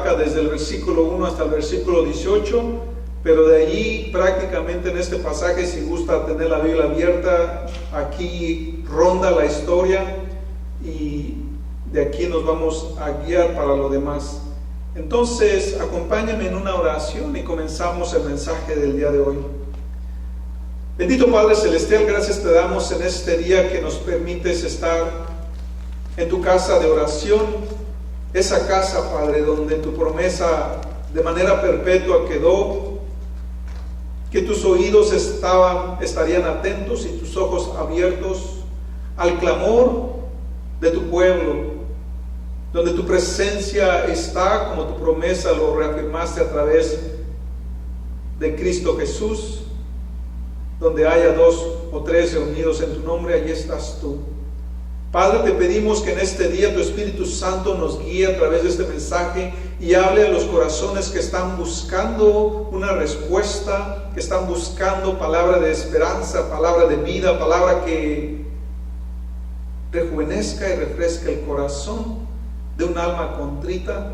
desde el versículo 1 hasta el versículo 18, pero de allí prácticamente en este pasaje, si gusta tener la Biblia abierta, aquí ronda la historia y de aquí nos vamos a guiar para lo demás. Entonces, acompáñame en una oración y comenzamos el mensaje del día de hoy. Bendito Padre Celestial, gracias te damos en este día que nos permites estar en tu casa de oración, esa casa, Padre, donde tu promesa de manera perpetua quedó, que tus oídos estarían atentos y tus ojos abiertos al clamor de tu pueblo, donde tu presencia está, como tu promesa lo reafirmaste a través de Cristo Jesús, donde haya 2 o 3 reunidos en tu nombre, allí estás tú. Padre, te pedimos que en este día tu Espíritu Santo nos guíe a través de este mensaje y hable a los corazones que están buscando una respuesta, que están buscando palabra de esperanza, palabra de vida, palabra que rejuvenezca y refresque el corazón de un alma contrita,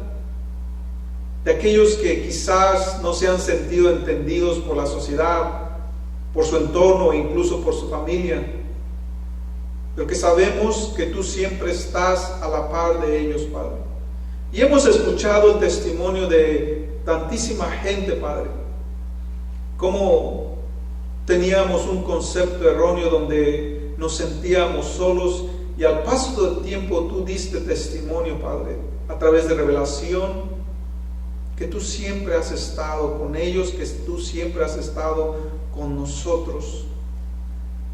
de aquellos que quizás no se han sentido entendidos por la sociedad, por su entorno e incluso por su familia, pero que sabemos que tú siempre estás a la par de ellos, Padre. Y hemos escuchado el testimonio de tantísima gente, Padre, cómo teníamos un concepto erróneo donde nos sentíamos solos, y al paso del tiempo tú diste testimonio, Padre, a través de revelación, que tú siempre has estado con ellos, que tú siempre has estado con nosotros.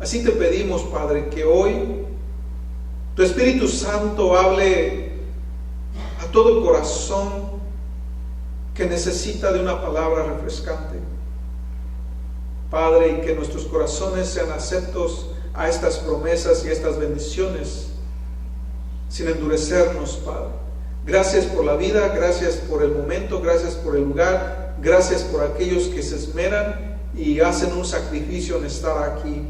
Así te pedimos, Padre, que hoy tu Espíritu Santo hable a todo corazón que necesita de una palabra refrescante, Padre, y que nuestros corazones sean aceptos a estas promesas y estas bendiciones sin endurecernos, Padre. Gracias por la vida, gracias por el momento, gracias por el lugar, gracias por aquellos que se esmeran y hacen un sacrificio en estar aquí.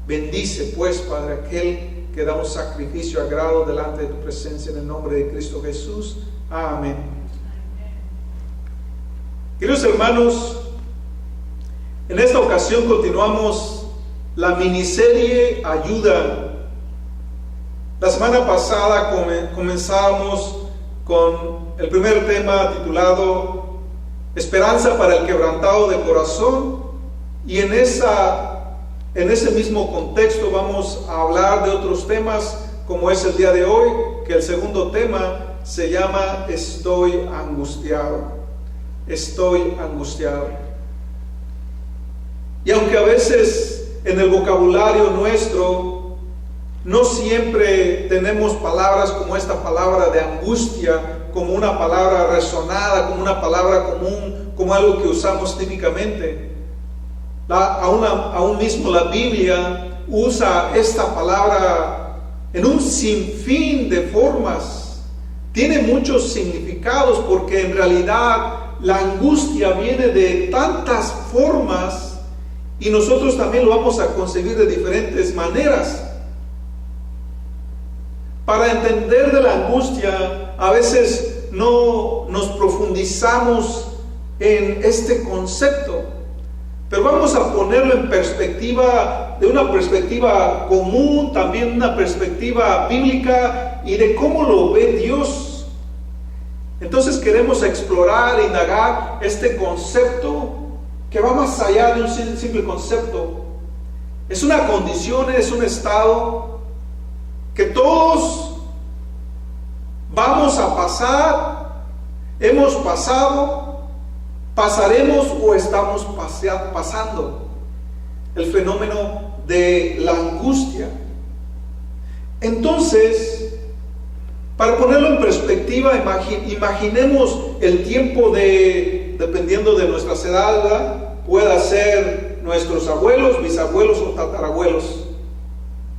Bendice pues, Padre, aquel que da un sacrificio a grado delante de tu presencia, en el nombre de Cristo Jesús. Amén. Queridos hermanos, en esta ocasión continuamos la miniserie Ayuda. La semana pasada comenzamos con el primer tema titulado Esperanza para el quebrantado de corazón, y en ese mismo contexto vamos a hablar de otros temas, como es el día de hoy, que el segundo tema se llama Estoy angustiado. Estoy angustiado. Y aunque a veces en el vocabulario nuestro no siempre tenemos palabras como esta palabra de angustia, como una palabra resonada, como una palabra común, como algo que usamos típicamente. Aún mismo la Biblia usa esta palabra en un sinfín de formas. Tiene muchos significados, porque en realidad la angustia viene de tantas formas y nosotros también lo vamos a concebir de diferentes maneras. Para entender de la angustia, a veces no nos profundizamos en este concepto, pero vamos a ponerlo en perspectiva, de una perspectiva común, también una perspectiva bíblica y de cómo lo ve Dios. Entonces queremos explorar, indagar este concepto que va más allá de un simple concepto. Es una condición, es un estado que todos vamos a pasar, hemos pasado, pasaremos o estamos pasando. El fenómeno de la angustia. Entonces, para ponerlo en perspectiva, imaginemos el tiempo dependiendo de nuestras edades, pueda ser nuestros abuelos, bisabuelos o tatarabuelos,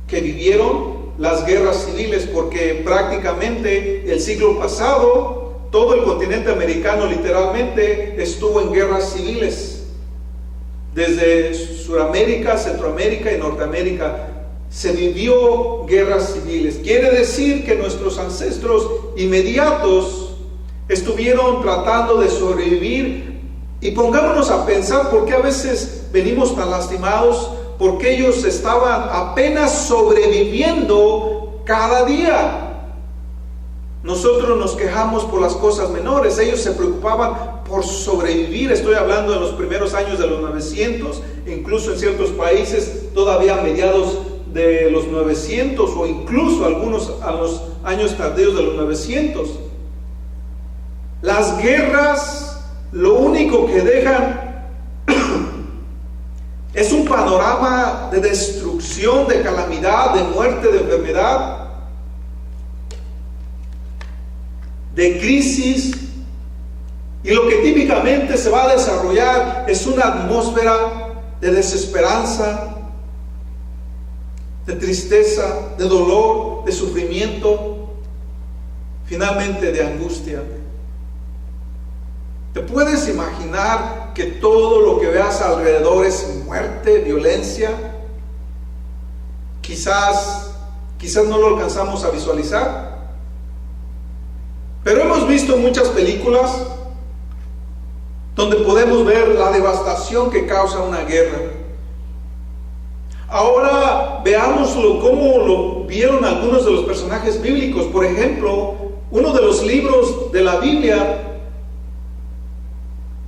que vivieron las guerras civiles, porque prácticamente el siglo pasado todo el continente americano literalmente estuvo en guerras civiles. Desde Sudamérica, Centroamérica y Norteamérica se vivió guerras civiles. Quiere decir que nuestros ancestros inmediatos estuvieron tratando de sobrevivir. Y pongámonos a pensar por qué a veces venimos tan lastimados, porque ellos estaban apenas sobreviviendo cada día. Nosotros nos quejamos por las cosas menores, ellos se preocupaban por sobrevivir. Estoy hablando de los primeros años de los 900, incluso en ciertos países todavía a mediados de los 900 o incluso algunos a los años tardíos de los 900. Las guerras lo único que dejan es un panorama de destrucción, de calamidad, de muerte, de enfermedad, de crisis, y lo que típicamente se va a desarrollar es una atmósfera de desesperanza, de tristeza, de dolor, de sufrimiento, finalmente de angustia. ¿Te puedes imaginar que todo lo que veas alrededor es muerte, violencia? Quizás no lo alcanzamos a visualizar. Pero hemos visto muchas películas donde podemos ver la devastación que causa una guerra. Ahora veámoslo como lo vieron algunos de los personajes bíblicos. Por ejemplo, uno de los libros de la Biblia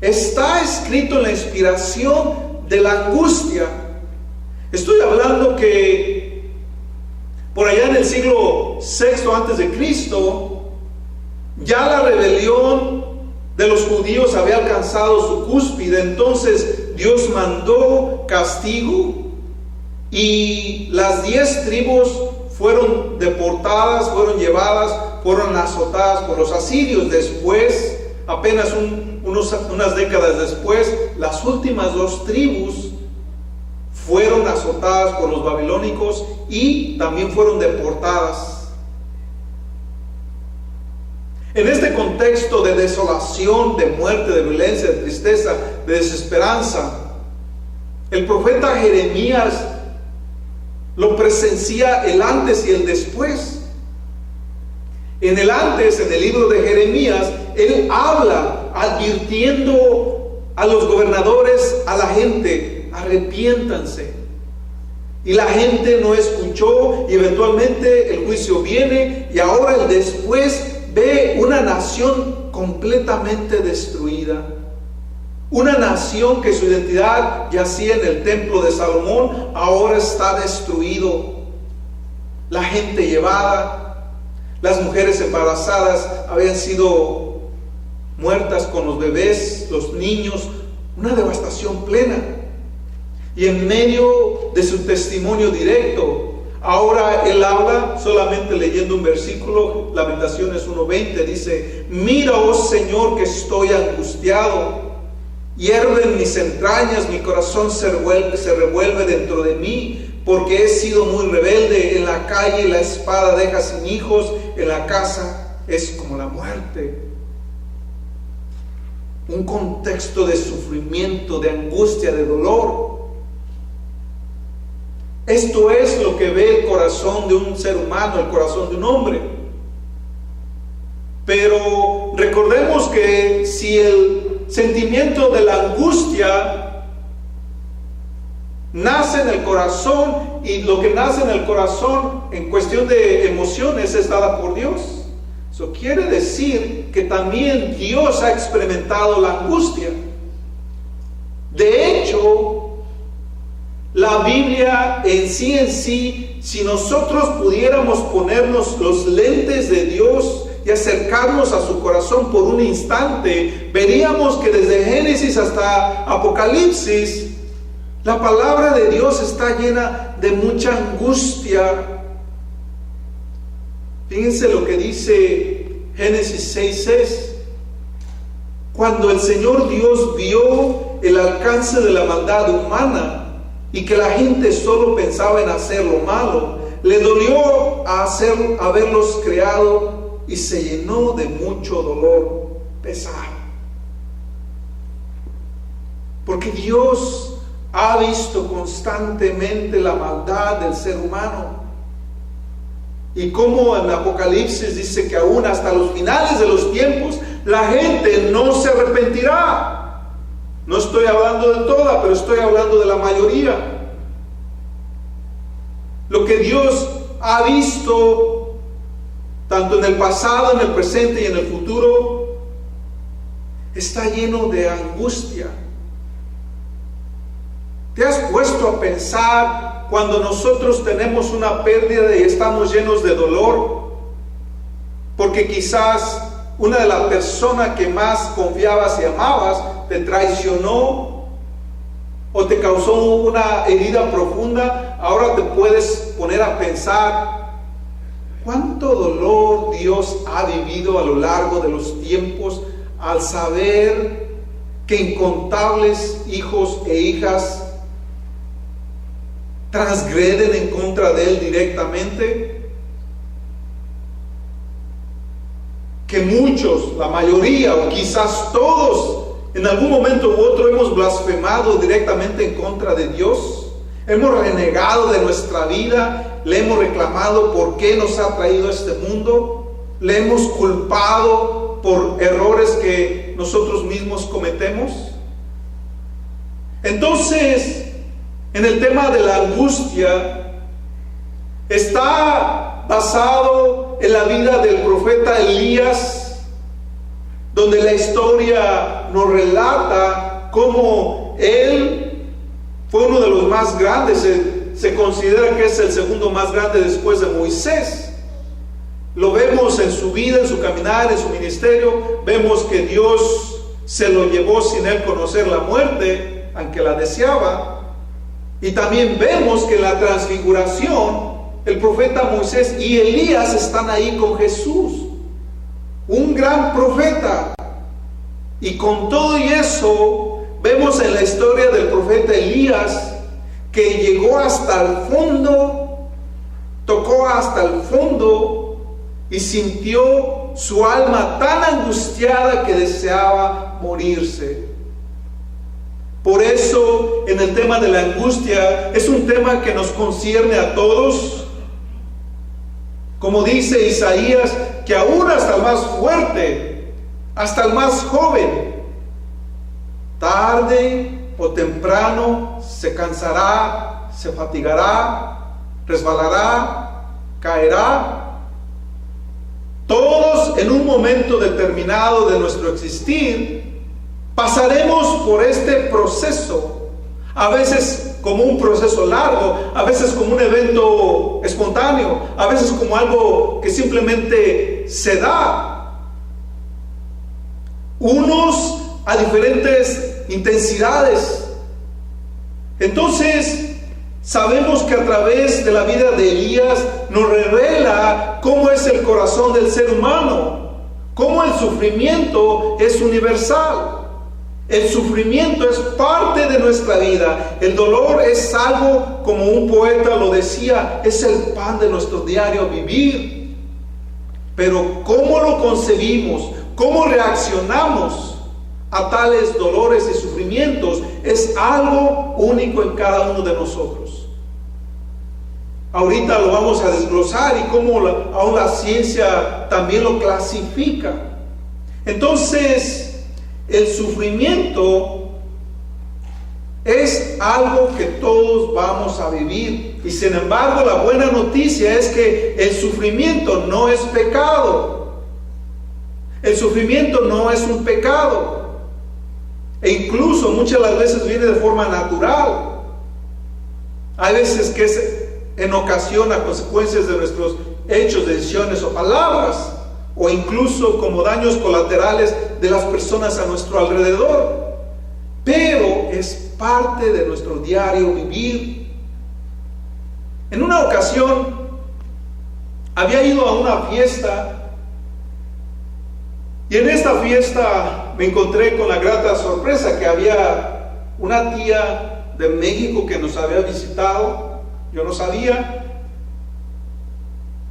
está escrito en la inspiración de la angustia. Estoy hablando que por allá en el siglo VI antes de Cristo, ya la rebelión de los judíos había alcanzado su cúspide. Entonces Dios mandó castigo y las 10 tribus fueron deportadas, fueron llevadas, fueron azotadas por los asirios. Después, apenas unas décadas después, las últimas 2 tribus fueron azotadas por los babilónicos y también fueron deportadas. En este contexto de desolación, de muerte, de violencia, de tristeza, de desesperanza, el profeta Jeremías lo presencia el antes y el después. En el antes, en el libro de Jeremías, él habla advirtiendo a los gobernadores, a la gente: arrepiéntanse. Y la gente no escuchó, y eventualmente el juicio viene, y ahora el después ve una nación completamente destruida. Una nación que su identidad yacía en el templo de Salomón, ahora está destruido. La gente llevada, las mujeres embarazadas habían sido muertas con los bebés, los niños, una devastación plena. Y en medio de su testimonio directo, ahora él habla solamente leyendo un versículo. Lamentaciones 1:20 dice: mira, oh Señor, que estoy angustiado, hierven mis entrañas, mi corazón se revuelve dentro de mí, porque he sido muy rebelde. En la calle la espada deja sin hijos, en la casa es como la muerte. Un contexto de sufrimiento, de angustia, de dolor. Esto es lo que ve el corazón de un ser humano, el corazón de un hombre. Pero recordemos que si el sentimiento de la angustia nace en el corazón, y lo que nace en el corazón en cuestión de emociones es dada por Dios, eso quiere decir que también Dios ha experimentado la angustia. De hecho, la Biblia en sí, si nosotros pudiéramos ponernos los lentes de Dios y acercarnos a su corazón por un instante, veríamos que desde Génesis hasta Apocalipsis, la palabra de Dios está llena de mucha angustia. Fíjense lo que dice Génesis 6:6. Cuando el Señor Dios vio el alcance de la maldad humana y que la gente solo pensaba en hacer lo malo, le dolió haberlos creado y se llenó de mucho dolor, pesar. Porque Dios ha visto constantemente la maldad del ser humano. Y como en Apocalipsis dice que aún hasta los finales de los tiempos, la gente no se arrepentirá. No estoy hablando de toda, pero estoy hablando de la mayoría. Lo que Dios ha visto, tanto en el pasado, en el presente y en el futuro, está lleno de angustia. ¿Te has puesto a pensar cuando nosotros tenemos una pérdida y estamos llenos de dolor? Porque quizás una de las personas que más confiabas y amabas te traicionó o te causó una herida profunda. Ahora te puedes poner a pensar cuánto dolor Dios ha vivido a lo largo de los tiempos al saber que incontables hijos e hijas transgreden en contra de Él directamente, que muchos, la mayoría o quizás todos, en algún momento u otro hemos blasfemado directamente en contra de Dios, hemos renegado de nuestra vida, le hemos reclamado por qué nos ha traído a este mundo, le hemos culpado por errores que nosotros mismos cometemos. Entonces, en el tema de la angustia, está basado en la vida del profeta Elías, donde la historia nos relata cómo él fue uno de los más grandes. Se considera que es el segundo más grande después de Moisés. Lo vemos en su vida, en su caminar, en su ministerio. Vemos que Dios se lo llevó sin él conocer la muerte, aunque la deseaba. Y también vemos que en la transfiguración el profeta Moisés y Elías están ahí con Jesús, un gran profeta. Y con todo y eso vemos en la historia del profeta Elías que llegó hasta el fondo, tocó hasta el fondo y sintió su alma tan angustiada que deseaba morirse. Por eso, en el tema de la angustia, es un tema que nos concierne a todos. Como dice Isaías, que aún hasta el más fuerte, hasta el más joven, tarde o temprano se cansará, se fatigará, resbalará, caerá. Todos en un momento determinado de nuestro existir pasaremos por este proceso, a veces como un proceso largo, a veces como un evento espontáneo, a veces como algo que simplemente se da. Unos a diferentes intensidades. Entonces, sabemos que a través de la vida de Elías nos revela cómo es el corazón del ser humano, cómo el sufrimiento es universal. El sufrimiento es parte de nuestra vida. El dolor es algo, como un poeta lo decía, es el pan de nuestro diario vivir. Pero cómo lo concebimos, cómo reaccionamos a tales dolores y sufrimientos es algo único en cada uno de nosotros. Ahorita lo vamos a desglosar y cómo aún la ciencia también lo clasifica. Entonces, el sufrimiento es algo que todos vamos a vivir. Y sin embargo, la buena noticia es que el sufrimiento no es pecado. El sufrimiento no es un pecado. E incluso muchas de las veces viene de forma natural. Hay veces que es en ocasión a consecuencias de nuestros hechos, decisiones o palabras, o incluso como daños colaterales de las personas a nuestro alrededor. Pero es parte de nuestro diario vivir. En una ocasión había ido a una fiesta, y en esta fiesta me encontré con la grata sorpresa que había una tía de México que nos había visitado. Yo no sabía,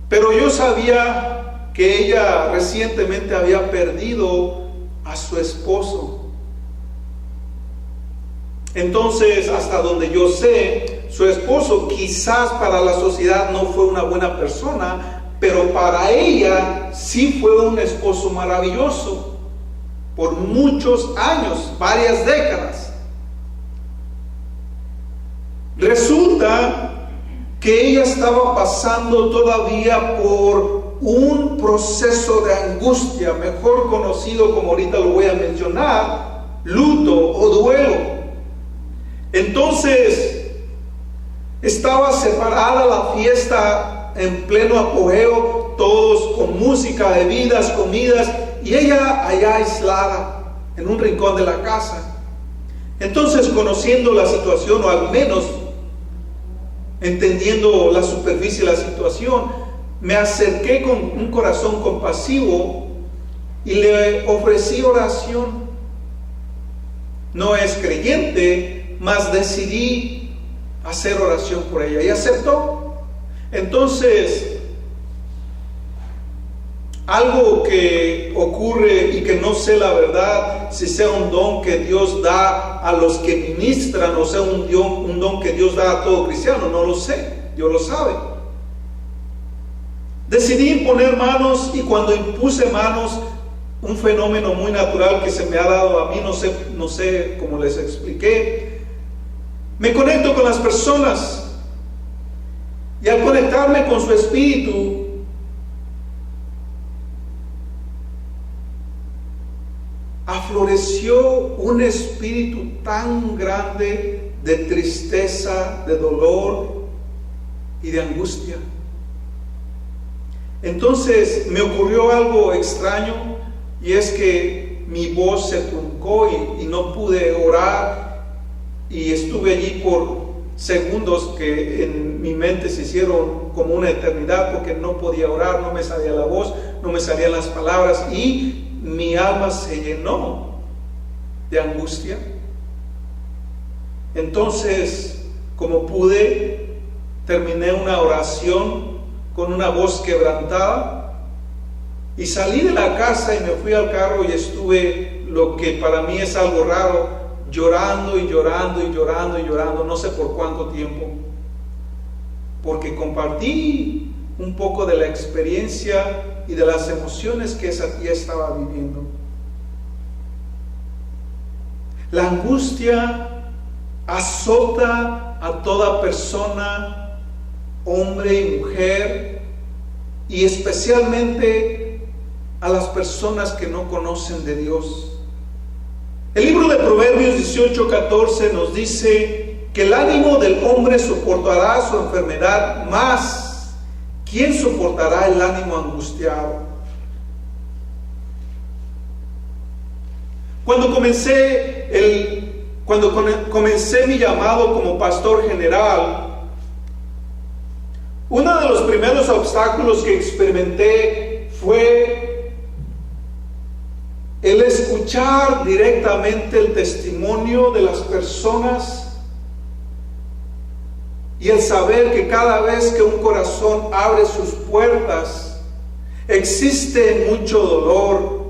pero yo sabía que ella recientemente había perdido a su esposo. Entonces, hasta donde yo sé, su esposo quizás para la sociedad no fue una buena persona, pero para ella sí fue un esposo maravilloso. por muchos años, varias décadas. Resulta que ella estaba pasando todavía por un proceso de angustia, mejor conocido como ahorita lo voy a mencionar, luto o duelo. Entonces, estaba separada la fiesta en pleno apogeo, todos con música, bebidas, comidas, y ella allá aislada en un rincón de la casa. Entonces, conociendo la situación, o al menos entendiendo la superficie de la situación, me acerqué con un corazón compasivo y le ofrecí oración. No es creyente, mas decidí hacer oración por ella y aceptó. Entonces, algo que ocurre y que no sé la verdad si sea un don que Dios da a los que ministran o sea un don que Dios da a todo cristiano, no lo sé, Dios lo sabe. Decidí imponer manos, y cuando impuse manos, un fenómeno muy natural que se me ha dado a mí, no sé cómo les expliqué, me conecto con las personas, y al conectarme con su espíritu, afloreció un espíritu tan grande de tristeza, de dolor y de angustia. Entonces me ocurrió algo extraño, y es que mi voz se truncó y no pude orar, y estuve allí por segundos que en mi mente se hicieron como una eternidad, porque no podía orar, no me salía la voz, no me salían las palabras, y mi alma se llenó de angustia. Entonces, como pude, terminé una oración con una voz quebrantada y salí de la casa y me fui al carro, y estuve, lo que para mí es algo raro, llorando y llorando y llorando y llorando, no sé por cuánto tiempo, porque compartí un poco de la experiencia y de las emociones que esa tía estaba viviendo. La angustia azota a toda persona, hombre y mujer, y especialmente a las personas que no conocen de Dios. El libro de Proverbios 18:14 nos dice que el ánimo del hombre soportará su enfermedad, mas ¿quién soportará el ánimo angustiado? Cuando comencé mi llamado como pastor general, uno de los primeros obstáculos que experimenté fue el escuchar directamente el testimonio de las personas y el saber que cada vez que un corazón abre sus puertas, existe mucho dolor,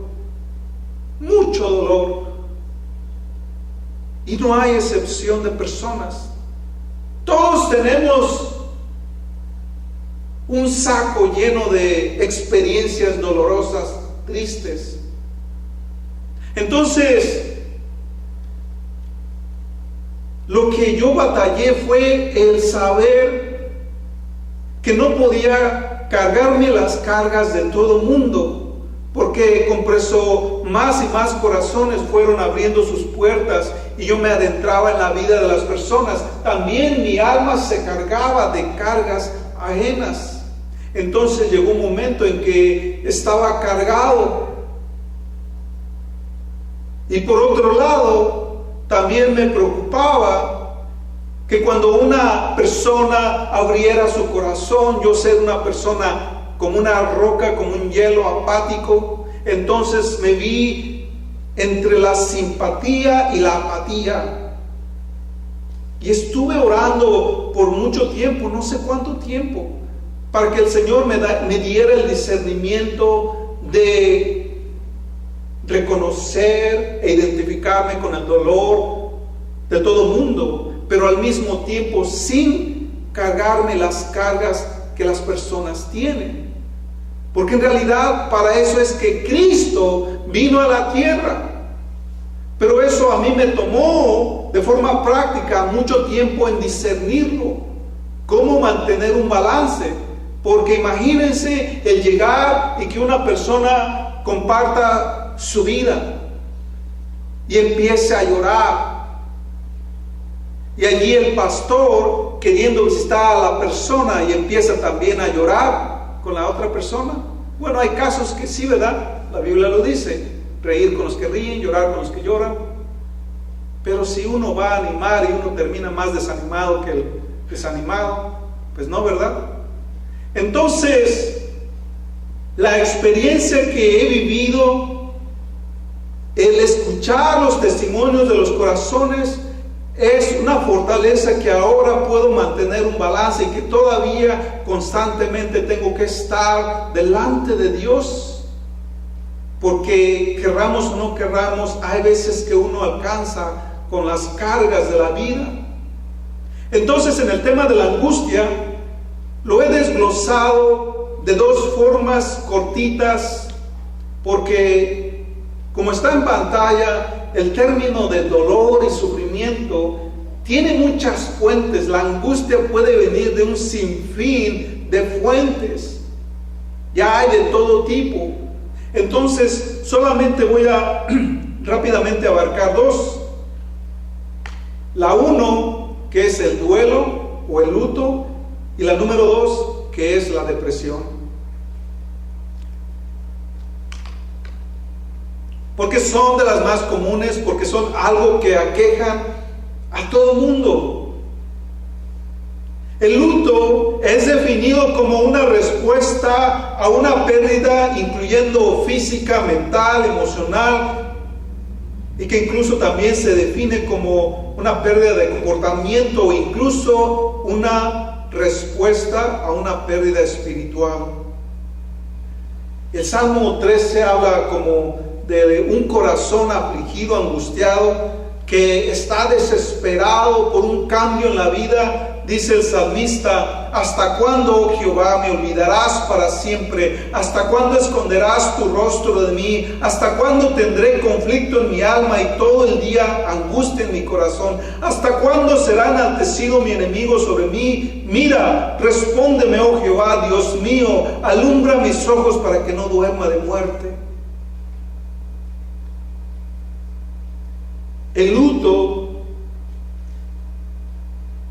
y no hay excepción de personas. Todos tenemos un saco lleno de experiencias dolorosas, tristes. Entonces, lo que yo batallé fue el saber que no podía cargarme las cargas de todo mundo, porque con más y más corazones fueron abriendo sus puertas y yo me adentraba en la vida de las personas. También mi alma se cargaba de cargas ajenas. Entonces llegó un momento en que estaba cargado. Y por otro lado, también me preocupaba que cuando una persona abriera su corazón, yo ser una persona como una roca, como un hielo apático, entonces me vi entre la simpatía y la apatía. Y estuve orando por mucho tiempo, no sé cuánto tiempo, para que el Señor me diera el discernimiento de reconocer e identificarme con el dolor de todo mundo, pero al mismo tiempo sin cargarme las cargas que las personas tienen. Porque en realidad para eso es que Cristo vino a la tierra, a mí me tomó de forma práctica mucho tiempo en discernirlo, cómo mantener un balance. Porque imagínense el llegar y que una persona comparta su vida y empiece a llorar. Y allí el pastor queriendo visitar a la persona y empieza también a llorar con la otra persona. Bueno, hay casos que sí, ¿verdad? La Biblia lo dice, reír con los que ríen, llorar con los que lloran. Pero si uno va a animar y uno termina más desanimado que el desanimado, pues no, ¿verdad? Entonces, la experiencia que he vivido, el escuchar los testimonios de los corazones, es una fortaleza que ahora puedo mantener un balance y que todavía constantemente tengo que estar delante de Dios. Porque querramos o no querramos, hay veces que uno alcanza con las cargas de la vida. Entonces, en el tema de la angustia, lo he desglosado de dos formas cortitas, porque como está en pantalla, el término de dolor y sufrimiento tiene muchas fuentes. La angustia puede venir de un sinfín de fuentes. Ya hay de todo tipo. Entonces, solamente voy a rápidamente abarcar dos. La uno, que es el duelo o el luto, y la número dos, que es la depresión. Porque son de las más comunes, porque son algo que aquejan a todo mundo. El luto es definido como una respuesta a una pérdida, incluyendo física, mental, emocional, y que incluso también se define como una pérdida de comportamiento o incluso una respuesta a una pérdida espiritual. El Salmo 13 habla como de un corazón afligido, angustiado, que está desesperado por un cambio en la vida. Dice el salmista: ¿hasta cuándo, oh Jehová, me olvidarás para siempre? ¿Hasta cuándo esconderás tu rostro de mí? ¿Hasta cuándo tendré conflicto en mi alma y todo el día angustia en mi corazón? ¿Hasta cuándo será enaltecido mi enemigo sobre mí? Mira, respóndeme, oh Jehová, Dios mío, alumbra mis ojos para que no duerma de muerte. El luto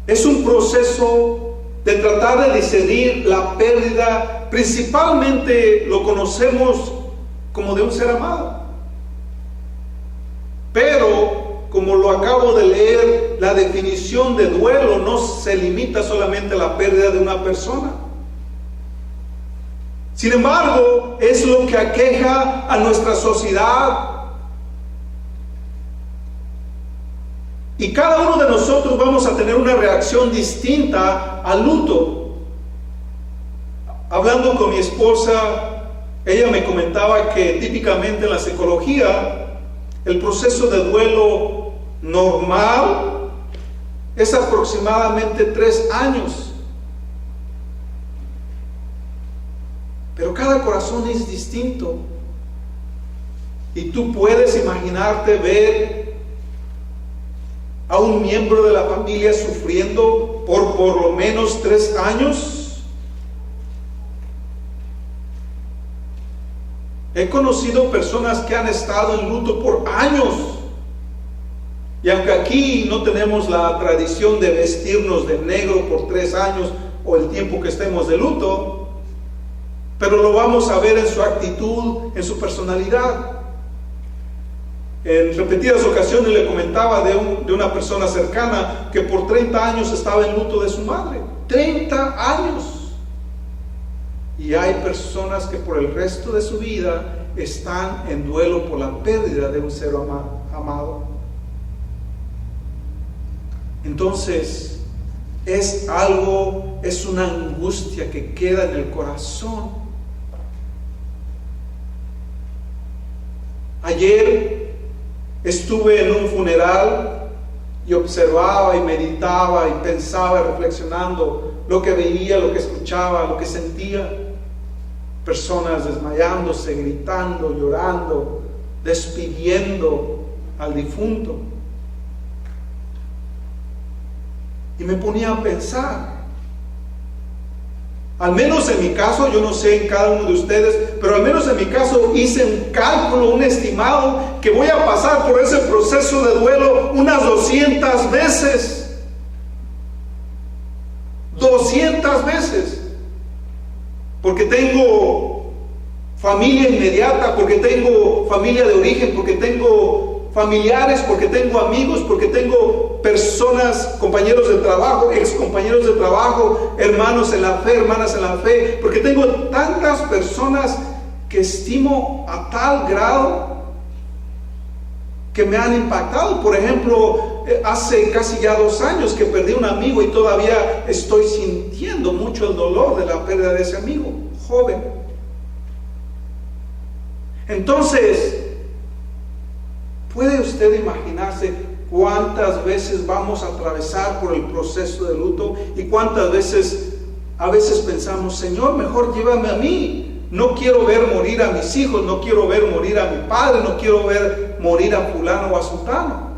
es un proceso de tratar de discernir la pérdida. Principalmente lo conocemos como de un ser amado. Pero, como lo acabo de leer, la definición de duelo no se limita solamente a la pérdida de una persona. Sin embargo, es lo que aqueja a nuestra sociedad. Y cada uno de nosotros vamos a tener una reacción distinta al luto. Hablando con mi esposa, ella me comentaba que típicamente en la psicología el proceso de duelo normal es aproximadamente 3 años. Pero cada corazón es distinto. Y tú puedes imaginarte ver a un miembro de la familia sufriendo por lo menos 3 años. He conocido personas que han estado en luto por años. Y aunque aquí no tenemos la tradición de vestirnos de negro por 3 años o el tiempo que estemos de luto, pero lo vamos a ver en su actitud, en su personalidad. En repetidas ocasiones le comentaba de una persona cercana que por 30 años estaba en luto de su madre. 30 años. Y hay personas que por el resto de su vida están en duelo por la pérdida de un ser amado. Entonces, es una angustia que queda en el corazón. Ayer estuve en un funeral y observaba y meditaba y pensaba, reflexionando lo que veía, lo que escuchaba, lo que sentía. Personas desmayándose, gritando, llorando, despidiendo al difunto. Y me ponía a pensar, al menos en mi caso, yo no sé en cada uno de ustedes, pero al menos en mi caso hice un cálculo, un estimado, que voy a pasar por ese proceso de duelo unas 200 veces. 200 veces. Porque tengo familia inmediata, porque tengo familia de origen, porque tengo familiares, porque tengo amigos, porque tengo personas, compañeros de trabajo, ex compañeros de trabajo, hermanos en la fe, hermanas en la fe, porque tengo tantas personas que estimo a tal grado que me han impactado. Por ejemplo, hace casi ya 2 años que perdí un amigo y todavía estoy sintiendo mucho el dolor de la pérdida de ese amigo joven. Entonces, ¿puede usted imaginarse cuántas veces vamos a atravesar por el proceso de luto y cuántas veces a veces pensamos, Señor, mejor llévame a mí? No quiero ver morir a mis hijos, no quiero ver morir a mi padre, no quiero ver morir a fulano o a sultano.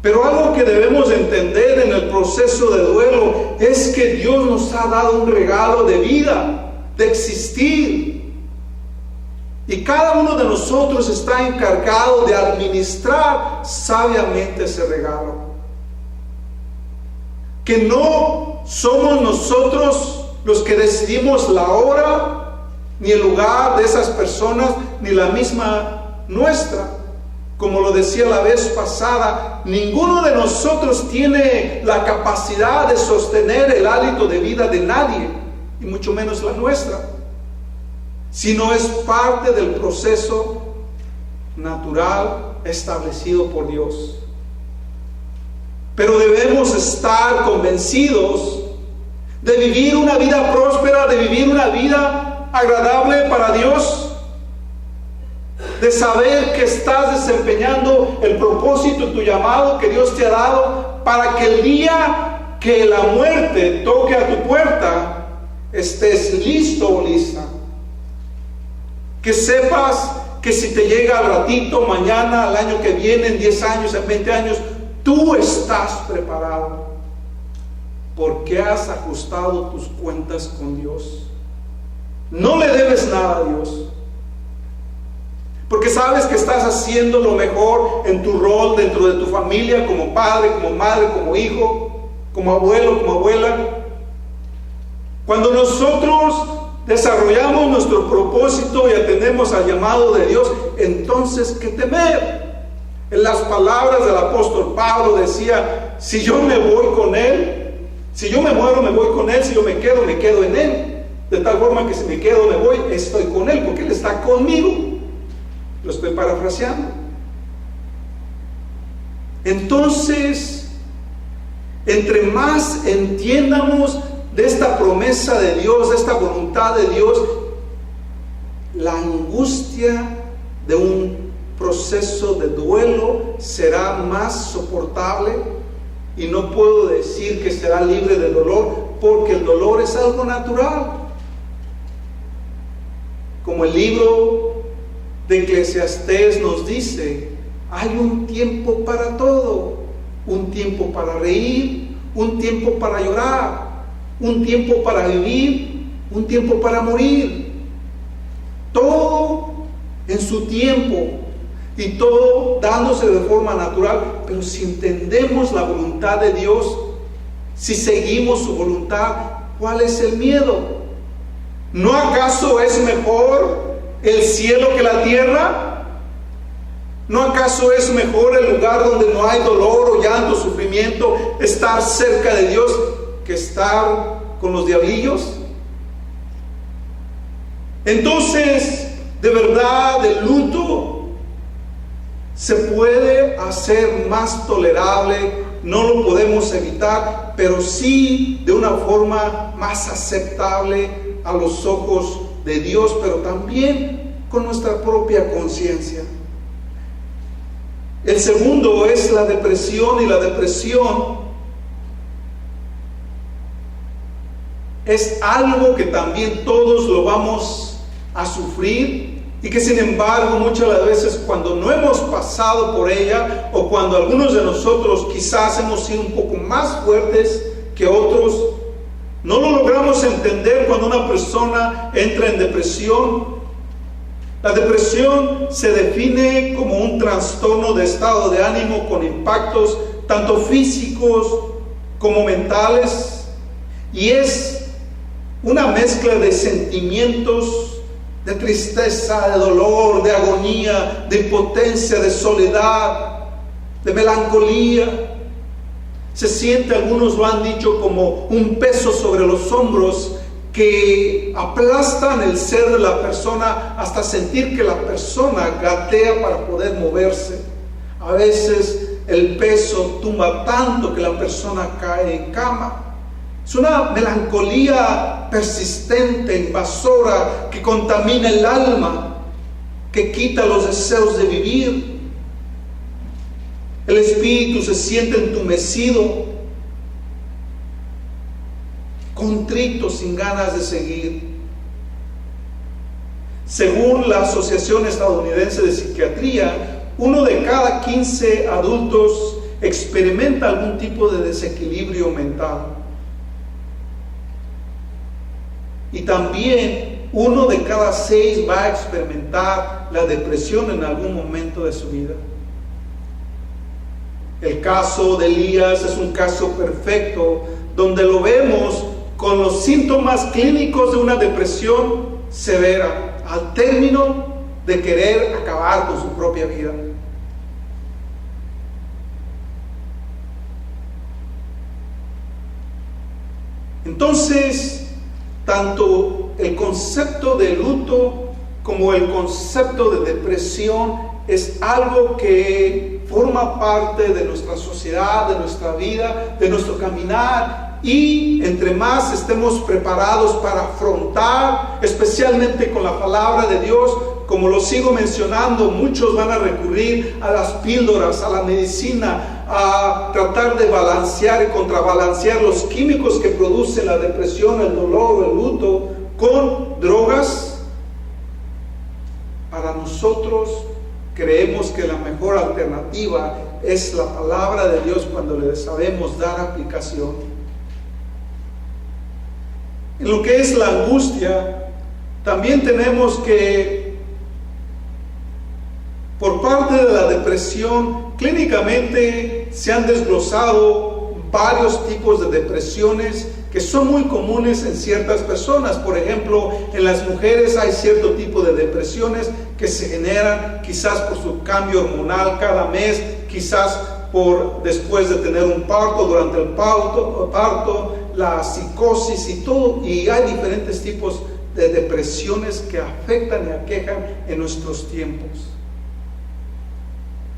Pero algo que debemos entender en el proceso de duelo es que Dios nos ha dado un regalo de vida, de existir. Y cada uno de nosotros está encargado de administrar sabiamente ese regalo. Que no somos nosotros los que decidimos la hora, ni el lugar de esas personas, ni la misma nuestra. Como lo decía la vez pasada, ninguno de nosotros tiene la capacidad de sostener el hálito de vida de nadie, y mucho menos la nuestra, sino es parte del proceso natural establecido por Dios. Pero debemos estar convencidos de vivir una vida próspera, de vivir una vida agradable para Dios, de saber que estás desempeñando el propósito, tu llamado que Dios te ha dado, para que el día que la muerte toque a tu puerta, estés listo o lista. Que sepas que si te llega al ratito, mañana, al año que viene, en 10 años, en 20 años, tú estás preparado. Porque has ajustado tus cuentas con Dios. No le debes nada a Dios. Porque sabes que estás haciendo lo mejor en tu rol dentro de tu familia, como padre, como madre, como hijo, como abuelo, como abuela. Cuando nosotros desarrollamos nuestro propósito y atendemos al llamado de Dios, entonces, ¿qué temer? En las palabras del apóstol Pablo decía, si yo me voy con Él, si yo me muero, me voy con Él, si yo me quedo en Él. De tal forma que si me quedo, me voy, estoy con Él, porque Él está conmigo. Lo estoy parafraseando. Entonces, entre más entiendamos de esta promesa de Dios, de esta voluntad de Dios, la angustia de un proceso de duelo será más soportable, y no puedo decir que será libre de dolor, porque el dolor es algo natural. Como el libro de Eclesiastés nos dice, hay un tiempo para todo, un tiempo para reír, un tiempo para llorar, un tiempo para vivir, un tiempo para morir. Todo en su tiempo y todo dándose de forma natural. Pero si entendemos la voluntad de Dios, si seguimos su voluntad, ¿cuál es el miedo? ¿No acaso es mejor el cielo que la tierra? ¿No acaso es mejor el lugar donde no hay dolor o llanto, sufrimiento, estar cerca de Dios, que estar con los diablillos? Entonces, de verdad, el luto se puede hacer más tolerable, no lo podemos evitar, pero sí de una forma más aceptable a los ojos de Dios, pero también con nuestra propia conciencia. El segundo es la depresión, y la depresión es algo que también todos lo vamos a sufrir, y que sin embargo muchas de las veces cuando no hemos pasado por ella, o cuando algunos de nosotros quizás hemos sido un poco más fuertes que otros, no lo logramos entender cuando una persona entra en depresión. La depresión se define como un trastorno de estado de ánimo con impactos tanto físicos como mentales, y es una mezcla de sentimientos de tristeza, de dolor, de agonía, de impotencia, de soledad, de melancolía. Se siente, algunos lo han dicho, como un peso sobre los hombros que aplastan el ser de la persona hasta sentir que la persona gatea para poder moverse. A veces el peso tumba tanto que la persona cae en cama. Es una melancolía persistente, invasora, que contamina el alma, que quita los deseos de vivir. El espíritu se siente entumecido, contrito, sin ganas de seguir. Según la Asociación Estadounidense de Psiquiatría, 1 de cada 15 adultos experimenta algún tipo de desequilibrio mental. Y también 1 de cada 6 va a experimentar la depresión en algún momento de su vida. El caso de Elías es un caso perfecto, donde lo vemos con los síntomas clínicos de una depresión severa, al término de querer acabar con su propia vida. Entonces, tanto el concepto de luto como el concepto de depresión es algo que forma parte de nuestra sociedad, de nuestra vida, de nuestro caminar, y entre más estemos preparados para afrontar, especialmente con la palabra de Dios, como lo sigo mencionando, muchos van a recurrir a las píldoras, a la medicina, a tratar de balancear y contrabalancear los químicos que producen la depresión, el dolor, el luto, con drogas. Para nosotros creemos que la mejor alternativa es la palabra de Dios cuando le sabemos dar aplicación. En lo que es la angustia, también tenemos que, por parte de la depresión, clínicamente se han desglosado varios tipos de depresiones que son muy comunes en ciertas personas. Por ejemplo, en las mujeres hay cierto tipo de depresiones que se generan quizás por su cambio hormonal cada mes, quizás después de tener un parto, durante el parto, la psicosis y todo, y hay diferentes tipos de depresiones que afectan y aquejan en nuestros tiempos.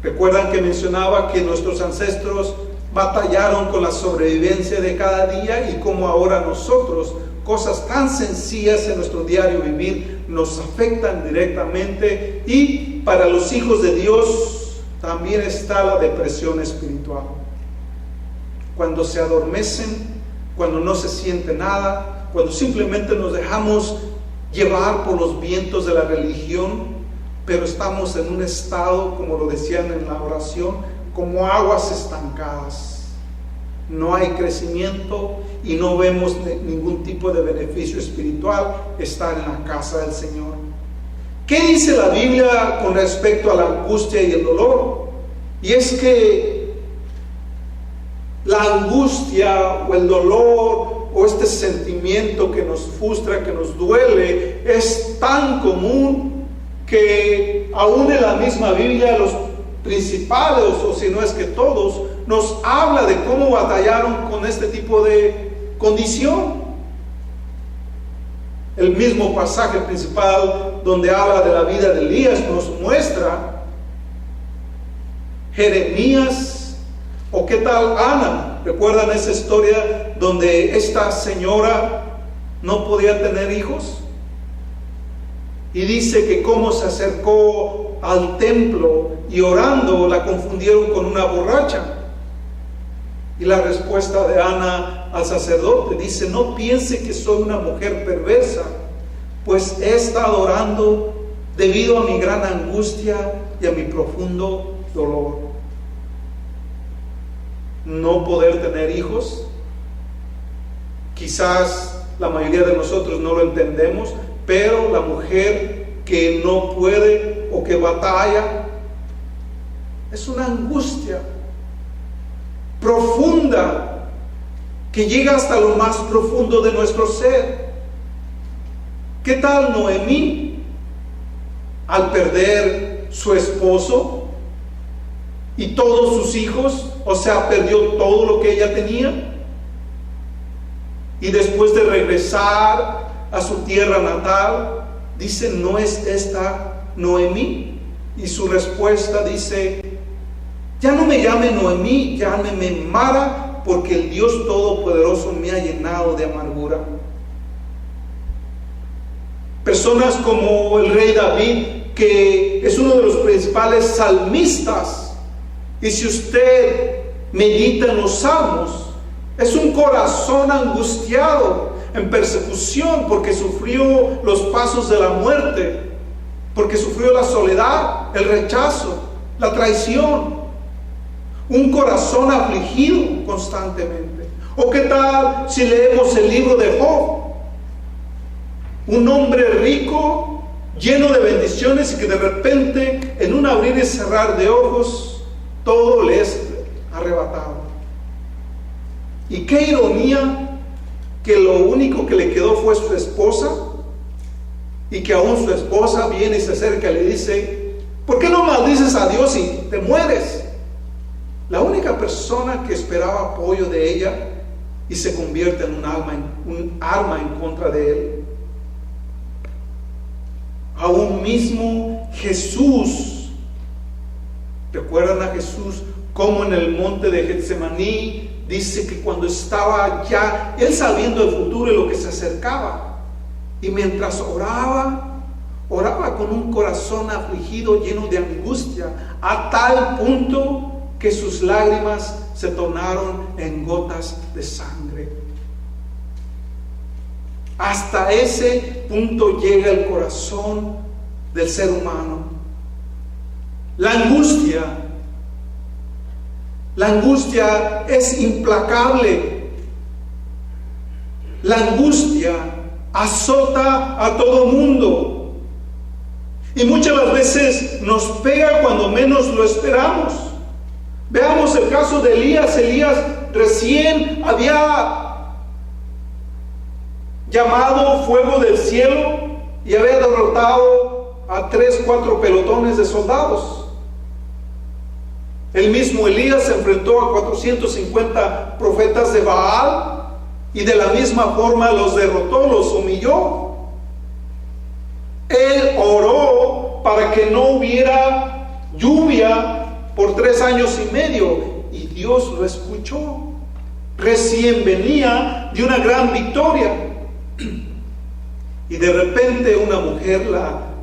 Recuerdan que mencionaba que nuestros ancestros batallaron con la sobrevivencia de cada día, y como ahora nosotros, cosas tan sencillas en nuestro diario vivir nos afectan directamente. Y para los hijos de Dios también está la depresión espiritual. Cuando se adormecen, cuando no se siente nada, cuando simplemente nos dejamos llevar por los vientos de la religión, pero estamos en un estado, como lo decían en la oración, como aguas estancadas. No hay crecimiento y no vemos ningún tipo de beneficio espiritual estar en la casa del Señor. ¿Qué dice la Biblia con respecto a la angustia y el dolor? Y es que la angustia o el dolor o este sentimiento que nos frustra, que nos duele, es tan común que aún en la misma Biblia los principales, o si no es que todos, nos habla de cómo batallaron con este tipo de condición. El mismo pasaje principal donde habla de la vida de Elías nos muestra Jeremías, o qué tal Ana. ¿Recuerdan esa historia donde esta señora no podía tener hijos? Y dice que cómo se acercó al templo y orando la confundieron con una borracha. Y la respuesta de Ana al sacerdote dice: no piense que soy una mujer perversa, pues he estado orando debido a mi gran angustia y a mi profundo dolor. No poder tener hijos, quizás la mayoría de nosotros no lo entendemos, pero la mujer que no puede o que batalla, es una angustia profunda que llega hasta lo más profundo de nuestro ser. ¿Qué tal Noemí? Al perder su esposo y todos sus hijos, o sea, perdió todo lo que ella tenía, y después de regresar a su tierra natal, dice, ¿no es esta Noemí? Y su respuesta dice, ya no me llame Noemí, llámeme Mara, porque el Dios Todopoderoso me ha llenado de amargura. Personas como el rey David, que es uno de los principales salmistas, y si usted medita en los salmos, es un corazón angustiado en persecución porque sufrió los pasos de la muerte, porque sufrió la soledad, el rechazo, la traición, un corazón afligido constantemente. ¿O qué tal si leemos el libro de Job? Un hombre rico, lleno de bendiciones, y que de repente, en un abrir y cerrar de ojos, todo le es arrebatado. Y qué ironía que lo único que le quedó fue su esposa, y que aún su esposa viene y se acerca y le dice, ¿por qué no maldices a Dios y te mueres? La única persona que esperaba apoyo de ella, y se convierte en un arma en contra de él. Aún mismo Jesús, ¿recuerdan a Jesús como en el monte de Getsemaní? Dice que cuando estaba ya, él sabiendo el futuro y lo que se acercaba, y mientras oraba con un corazón afligido, lleno de angustia, a tal punto que sus lágrimas se tornaron en gotas de sangre. Hasta ese punto llega el corazón del ser humano. La angustia es implacable. La angustia azota a todo mundo, y muchas las veces nos pega cuando menos lo esperamos. Veamos el caso de Elías. Elías recién había llamado fuego del cielo y había derrotado a 3-4 pelotones de soldados. El mismo Elías se enfrentó a 450 profetas de Baal y de la misma forma los derrotó, los humilló. Él oró para que no hubiera lluvia por 3 años y medio, y Dios lo escuchó. Recién venía de una gran victoria, y de repente una mujer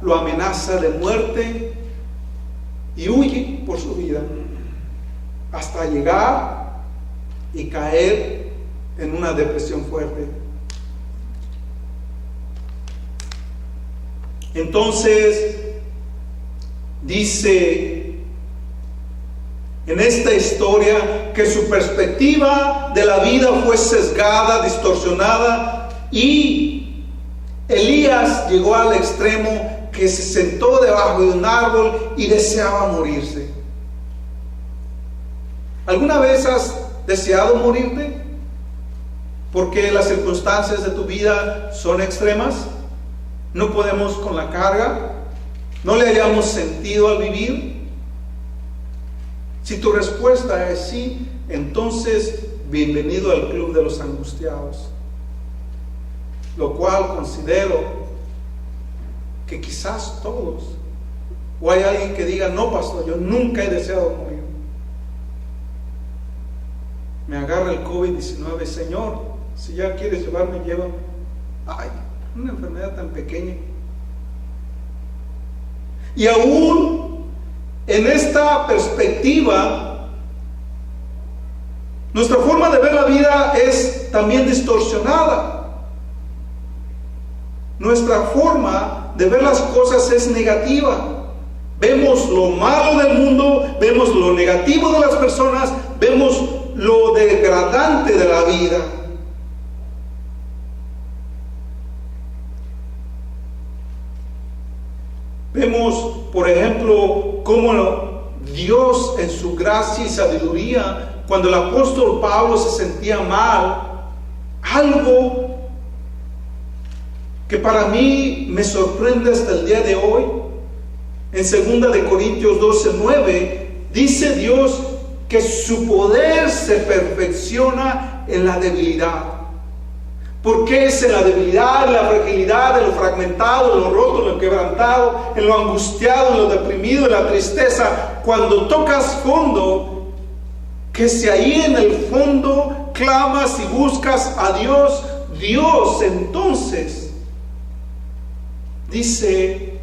lo amenaza de muerte y huye por su vida, hasta llegar y caer en una depresión fuerte. Entonces dice en esta historia que su perspectiva de la vida fue sesgada, distorsionada, y Elías llegó al extremo que se sentó debajo de un árbol y deseaba morirse. ¿Alguna vez has deseado morirte? Porque las circunstancias de tu vida son extremas, no podemos con la carga, no le hayamos sentido al vivir. Si tu respuesta es sí, entonces bienvenido al club de los angustiados, lo cual considero que quizás todos, o hay alguien que diga, no pastor, yo nunca he deseado morir. Me agarra el COVID-19, Señor, si ya quieres llevarme, llévame. Ay, una enfermedad tan pequeña. Y aún en esta perspectiva, nuestra forma de ver la vida es también distorsionada. Nuestra forma de ver las cosas es negativa. Vemos lo malo del mundo, vemos lo negativo de las personas, vemos lo degradante de la vida. Vemos, por ejemplo, cómo Dios en su gracia y sabiduría, cuando el apóstol Pablo se sentía mal, algo que para mí me sorprende hasta el día de hoy, en 2 de Corintios 12:9, dice Dios que su poder se perfecciona en la debilidad. ¿Por qué es en la debilidad, en la fragilidad, en lo fragmentado, en lo roto, en lo quebrantado, en lo angustiado, en lo deprimido, en la tristeza? Cuando tocas fondo, que si ahí en el fondo clamas y buscas a Dios, Dios entonces dice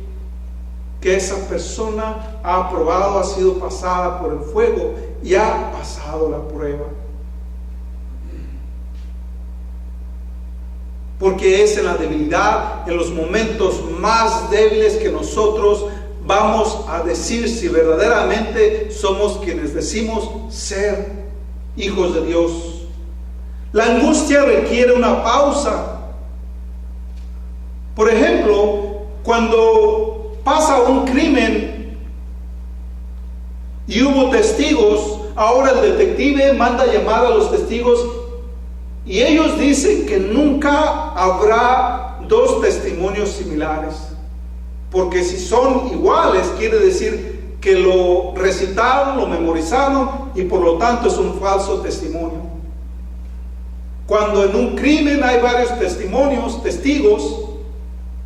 que esa persona ha aprobado, ha sido pasada por el fuego y ha pasado la prueba. Porque es en la debilidad, en los momentos más débiles, que nosotros vamos a decir si verdaderamente somos quienes decimos ser hijos de Dios. La angustia requiere una pausa. Por ejemplo, cuando pasa un crimen y hubo testigos, ahora el detective manda llamar a los testigos y ellos dicen que nunca habrá dos testimonios similares, porque si son iguales quiere decir que lo recitaron, lo memorizaron y por lo tanto es un falso testimonio. Cuando en un crimen hay varios testigos,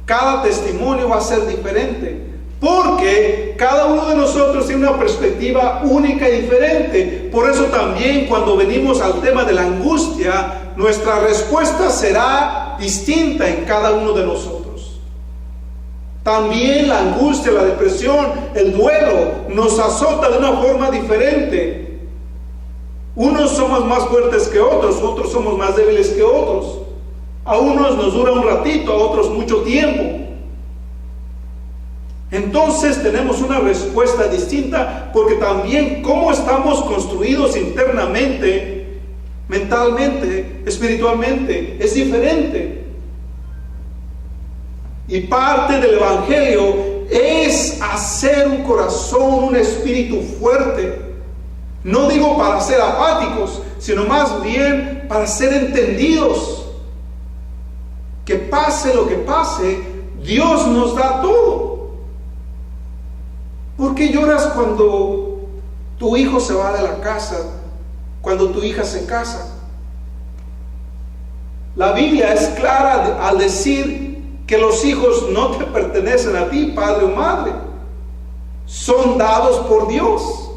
cada testimonio va a ser diferente, porque cada uno de nosotros tiene una perspectiva única y diferente. Por eso también cuando venimos al tema de la angustia, nuestra respuesta será distinta en cada uno de nosotros. También la angustia, la depresión, el duelo nos azota de una forma diferente. Unos somos más fuertes que otros, otros somos más débiles que otros. A unos nos dura un ratito, a otros mucho tiempo. Entonces tenemos una respuesta distinta, porque también cómo estamos construidos internamente, mentalmente, espiritualmente, es diferente. Y parte del Evangelio es hacer un corazón, un espíritu fuerte. No digo para ser apáticos, sino más bien para ser entendidos. Que pase lo que pase, Dios nos da todo. ¿Por qué lloras cuando tu hijo se va de la casa? Cuando tu hija se casa. La Biblia es clara al decir que los hijos no te pertenecen a ti, padre o madre. Son dados por Dios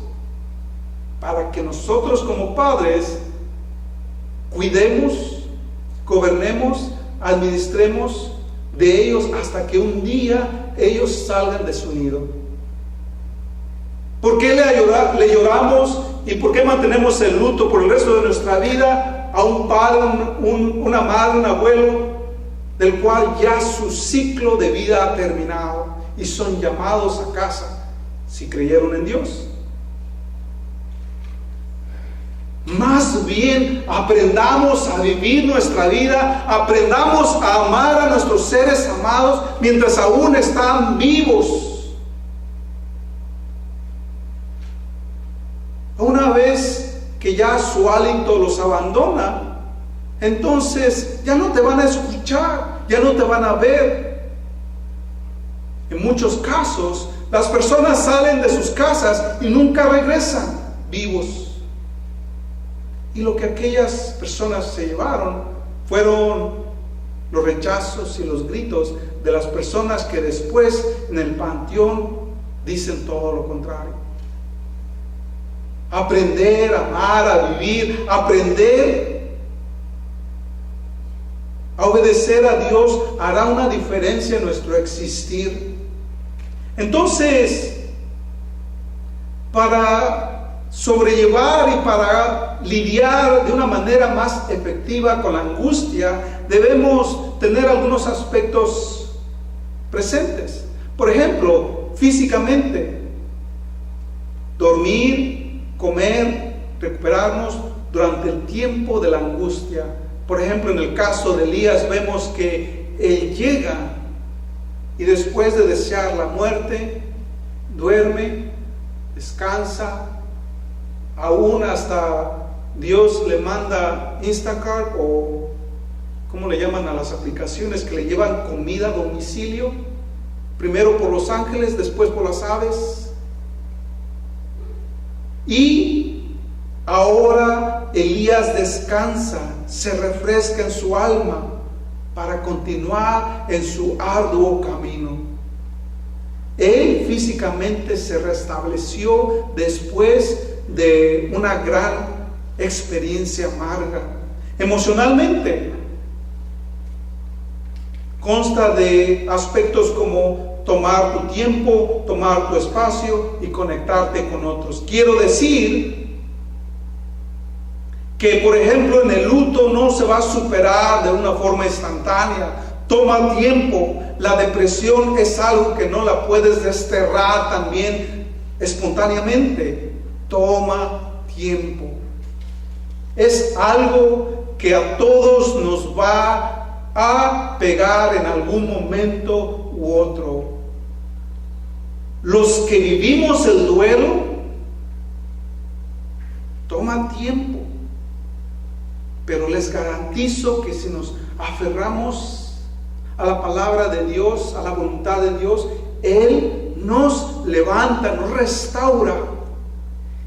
para que nosotros como padres cuidemos, gobernemos, administremos de ellos hasta que un día ellos salgan de su nido. ¿Por qué le lloramos y por qué mantenemos el luto por el resto de nuestra vida a un padre, una madre, un abuelo, del cual ya su ciclo de vida ha terminado y son llamados a casa si creyeron en Dios? Más bien aprendamos a vivir nuestra vida, aprendamos a amar a nuestros seres amados mientras aún están vivos. Una vez que ya su hálito los abandona, entonces ya no te van a escuchar, ya no te van a ver. En muchos casos, las personas salen de sus casas y nunca regresan vivos. Y lo que aquellas personas se llevaron fueron los rechazos y los gritos de las personas que después en el panteón dicen todo lo contrario. Aprender a amar, a vivir, aprender a obedecer a Dios hará una diferencia en nuestro existir. Entonces, para sobrellevar y para lidiar de una manera más efectiva con la angustia, debemos tener algunos aspectos presentes. Por ejemplo, físicamente, dormir, comer, recuperarnos durante el tiempo de la angustia. Por ejemplo, en el caso de Elías vemos que él llega y después de desear la muerte, duerme, descansa, aún hasta Dios le manda Instacart o ¿cómo le llaman a las aplicaciones que le llevan comida a domicilio? Primero por los ángeles, después por las aves. Y ahora Elías descansa, se refresca en su alma para continuar en su arduo camino. Él físicamente se restableció después de una gran experiencia amarga. Emocionalmente, consta de aspectos como tomar tu tiempo, tomar tu espacio y conectarte con otros. Quiero decir que, por ejemplo, en el luto no se va a superar de una forma instantánea. Toma tiempo. La depresión es algo que no la puedes desterrar también espontáneamente. Toma tiempo. Es algo que a todos nos va a pegar en algún momento u otro. Los que vivimos el duelo, toma tiempo. Pero les garantizo que si nos aferramos a la palabra de Dios, a la voluntad de Dios, Él nos levanta, nos restaura.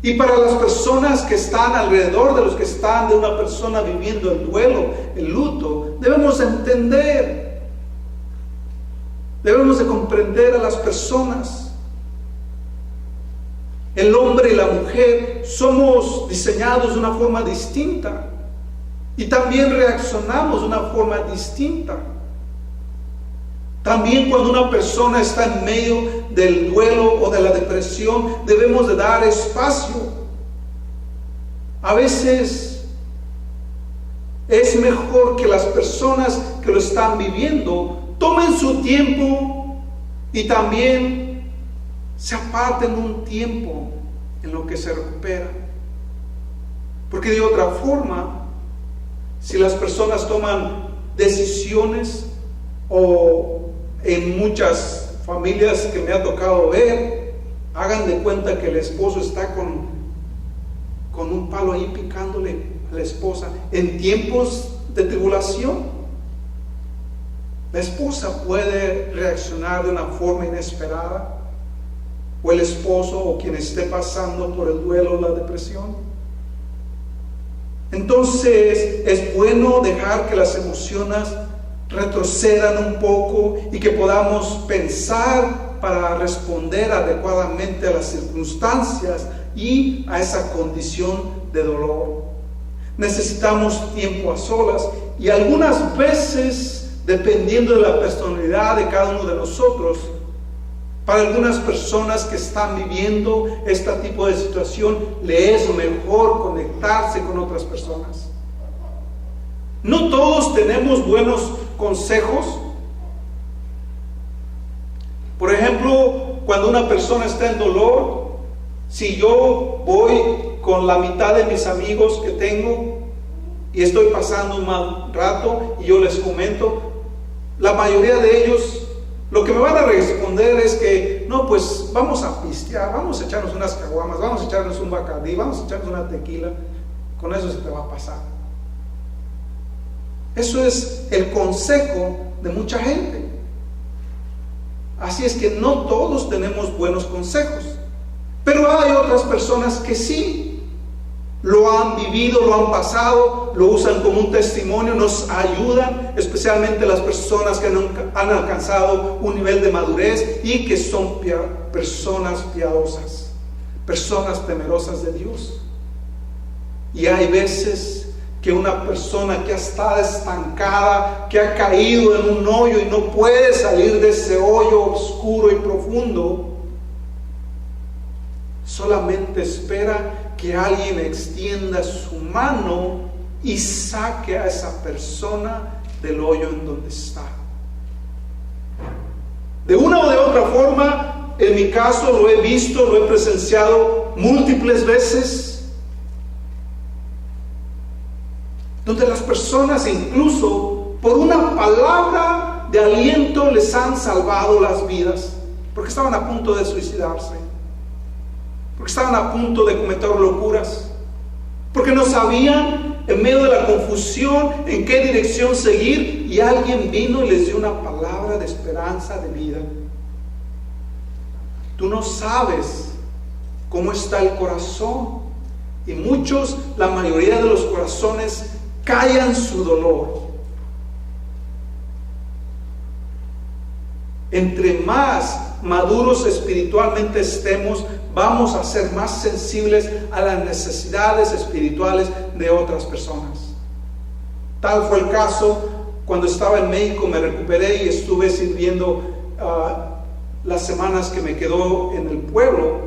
Y para las personas que están alrededor de los que están de una persona viviendo el duelo, el luto, debemos entender, debemos de comprender a las personas. El hombre y la mujer somos diseñados de una forma distinta y también reaccionamos de una forma distinta. También cuando una persona está en medio del duelo o de la depresión, debemos de dar espacio. A veces es mejor que las personas que lo están viviendo tomen su tiempo y también se aparten un tiempo en lo que se recupera. Porque de otra forma, si las personas toman decisiones, o en muchas familias que me ha tocado ver, hagan de cuenta que el esposo está con un palo ahí picándole a la esposa en tiempos de tribulación. La esposa puede reaccionar de una forma inesperada, o el esposo, o quien esté pasando por el duelo o la depresión. Entonces es bueno dejar que las emociones retrocedan un poco y que podamos pensar para responder adecuadamente a las circunstancias y a esa condición de dolor. Necesitamos tiempo a solas y algunas veces, dependiendo de la personalidad de cada uno de nosotros, para algunas personas que están viviendo este tipo de situación, le es mejor conectarse con otras personas. No todos tenemos buenos consejos. Por ejemplo, cuando una persona está en dolor, si yo voy con la mitad de mis amigos que tengo y estoy pasando un mal rato y yo les comento, la mayoría de ellos lo que me van a responder es que no, pues vamos a pistear, vamos a echarnos unas caguamas, vamos a echarnos un bacardí, vamos a echarnos una tequila, con eso se te va a pasar. Eso es el consejo de mucha gente. Así es que no todos tenemos buenos consejos, pero hay otras personas que sí lo han vivido, lo han pasado, lo usan como un testimonio, nos ayudan, especialmente las personas que han alcanzado un nivel de madurez y que son personas piadosas, personas temerosas de Dios. Y hay veces que una persona que está estancada, que ha caído en un hoyo y no puede salir de ese hoyo oscuro y profundo, solamente espera que alguien extienda su mano y saque a esa persona del hoyo en donde está. De una o de otra forma, en mi caso lo he visto, lo he presenciado múltiples veces, donde las personas incluso por una palabra de aliento les han salvado las vidas, porque estaban a punto de suicidarse, porque estaban a punto de cometer locuras, porque no sabían en medio de la confusión en qué dirección seguir, y alguien vino y les dio una palabra de esperanza, de vida. Tú no sabes cómo está el corazón, y muchos, la mayoría de los corazones callan su dolor. Entre más maduros espiritualmente estemos, vamos a ser más sensibles a las necesidades espirituales de otras personas. Tal fue el caso cuando estaba en México. Me recuperé y estuve sirviendo las semanas que me quedó en el pueblo.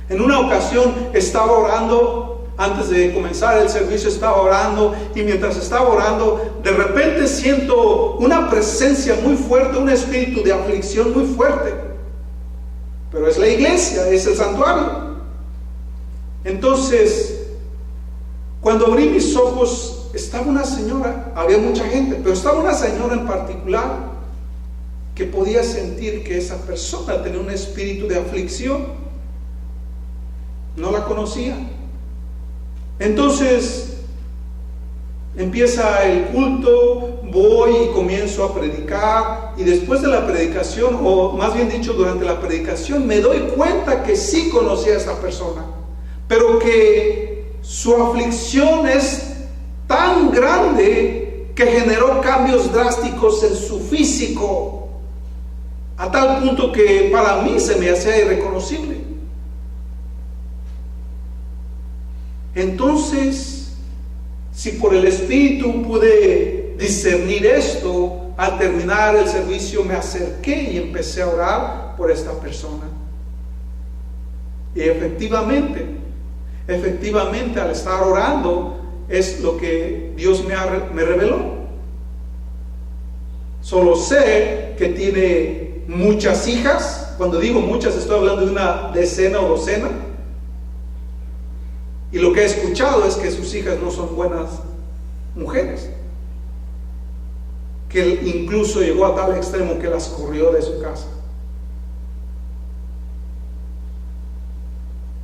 En una ocasión estaba orando. Antes de comenzar el servicio estaba orando, y mientras estaba orando, de repente siento una presencia muy fuerte, un espíritu de aflicción muy fuerte. Pero es la iglesia, es el santuario. Entonces, cuando abrí mis ojos, estaba una señora, había mucha gente, pero estaba una señora en particular que podía sentir que esa persona tenía un espíritu de aflicción. No la conocía. Entonces empieza el culto, voy y comienzo a predicar, y después de la predicación, o más bien dicho, durante la predicación, me doy cuenta que sí conocía a esta persona, pero que su aflicción es tan grande que generó cambios drásticos en su físico, a tal punto que para mí se me hacía irreconocible. Entonces, si por el Espíritu pude discernir esto, al terminar el servicio me acerqué y empecé a orar por esta persona. Y efectivamente, al estar orando, es lo que Dios me reveló. Solo sé que tiene muchas hijas. Cuando digo muchas, estoy hablando de una decena o docena. Y lo que he escuchado es que sus hijas no son buenas mujeres, que incluso llegó a tal extremo que las corrió de su casa.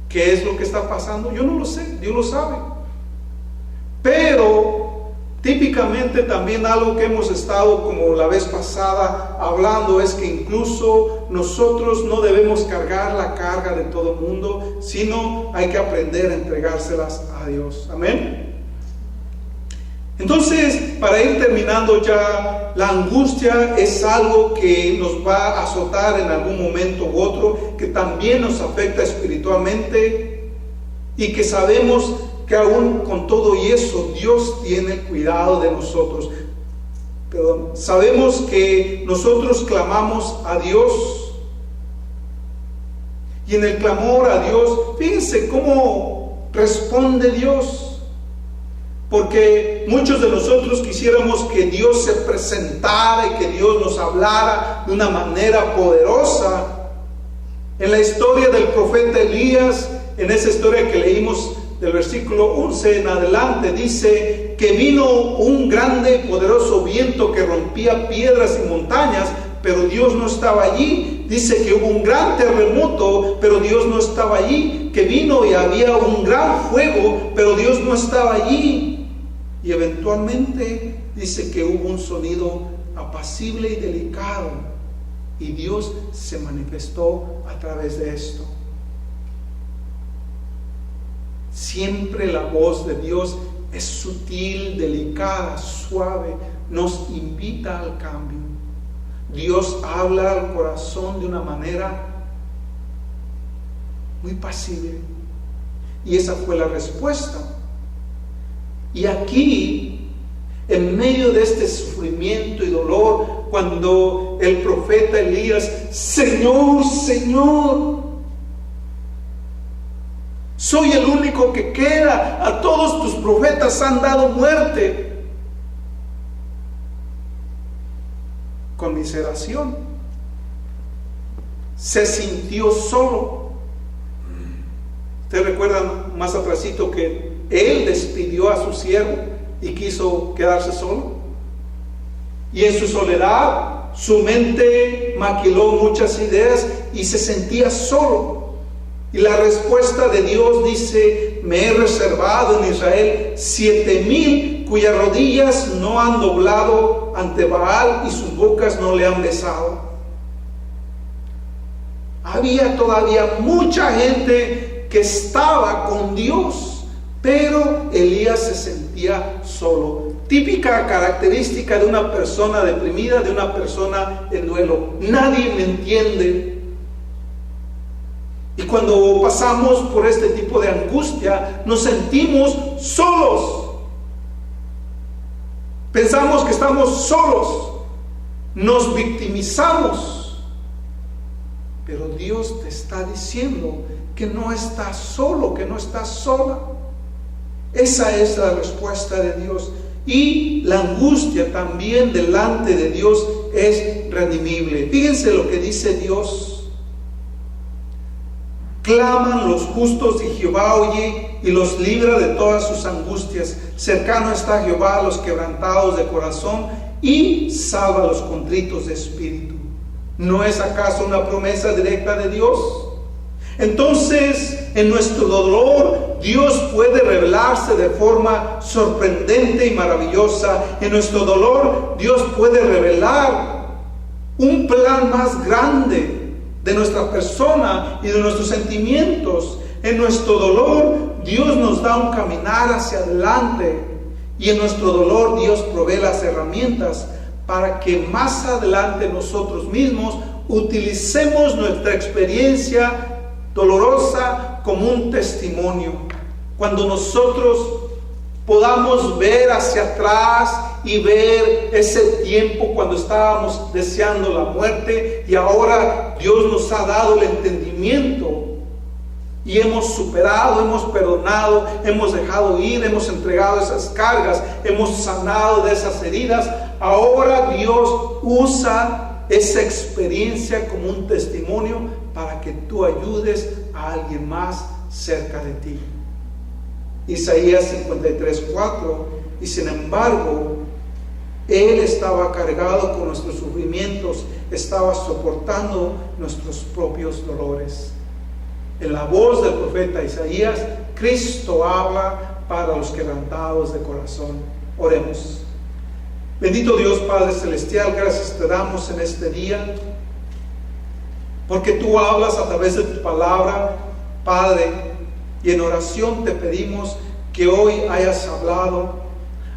¿Qué es lo que está pasando? Yo no lo sé, Dios lo sabe. Pero típicamente también algo que hemos estado, como la vez pasada, hablando, es que incluso nosotros no debemos cargar la carga de todo el mundo, sino hay que aprender a entregárselas a Dios. Amén. Entonces, para ir terminando ya, la angustia es algo que nos va a azotar en algún momento u otro, que también nos afecta espiritualmente, y que sabemos que aún con todo y eso, Dios tiene cuidado de nosotros. Sabemos que nosotros clamamos a Dios, y en el clamor a Dios, fíjense cómo responde Dios. Porque muchos de nosotros quisiéramos que Dios se presentara y que Dios nos hablara de una manera poderosa. En la historia del profeta Elías, en esa historia que leímos del versículo 11 en adelante, dice que vino un grande poderoso viento que rompía piedras y montañas, pero Dios no estaba allí. Dice que hubo un gran terremoto, pero Dios no estaba allí. Que vino y había un gran fuego, pero Dios no estaba allí. Y eventualmente dice que hubo un sonido apacible y delicado, y Dios se manifestó a través de esto. Siempre la voz de Dios es sutil, delicada, suave, nos invita al cambio. Dios habla al corazón de una manera muy pasible, y esa fue la respuesta. Y aquí, en medio de este sufrimiento y dolor, cuando el profeta Elías, Señor, Señor, soy el único que queda, a todos tus profetas han dado muerte. Conmiseración, se sintió solo. ¿Ustedes recuerdan más atrásito que él despidió a su siervo y quiso quedarse solo? Y en su soledad, su mente maquiló muchas ideas y se sentía solo. Y la respuesta de Dios dice: me he reservado en Israel 7,000 cuyas rodillas no han doblado ante Baal y sus bocas no le han besado. Había todavía mucha gente que estaba con Dios, pero Elías se sentía solo. Típica característica de una persona deprimida, de una persona en duelo. Nadie me entiende. Y cuando pasamos por este tipo de angustia, nos sentimos solos. Pensamos que estamos solos. Nos victimizamos. Pero Dios te está diciendo que no estás solo, que no estás sola. Esa es la respuesta de Dios. Y la angustia también delante de Dios es redimible. Fíjense lo que dice Dios. Claman los justos y Jehová oye y los libra de todas sus angustias. Cercano está Jehová a los quebrantados de corazón y salva a los contritos de espíritu. ¿No es acaso una promesa directa de Dios? Entonces, en nuestro dolor, Dios puede revelarse de forma sorprendente y maravillosa. En nuestro dolor, Dios puede revelar un plan más grande de nuestra persona y de nuestros sentimientos. En nuestro dolor, Dios nos da un caminar hacia adelante. Y en nuestro dolor, Dios provee las herramientas para que más adelante nosotros mismos utilicemos nuestra experiencia dolorosa como un testimonio. Cuando nosotros podamos ver hacia atrás y ver ese tiempo cuando estábamos deseando la muerte y ahora Dios nos ha dado el entendimiento y hemos superado, hemos perdonado, hemos dejado ir, hemos entregado esas cargas, hemos sanado de esas heridas. Ahora Dios usa esa experiencia como un testimonio para que tú ayudes a alguien más cerca de ti. Isaías 53:4. Y sin embargo, Él estaba cargado con nuestros sufrimientos, estaba soportando nuestros propios dolores. En la voz del profeta Isaías, Cristo habla para los quebrantados de corazón. Oremos. Bendito Dios Padre Celestial, gracias te damos en este día, porque tú hablas a través de tu palabra, Padre, y en oración te pedimos que hoy hayas hablado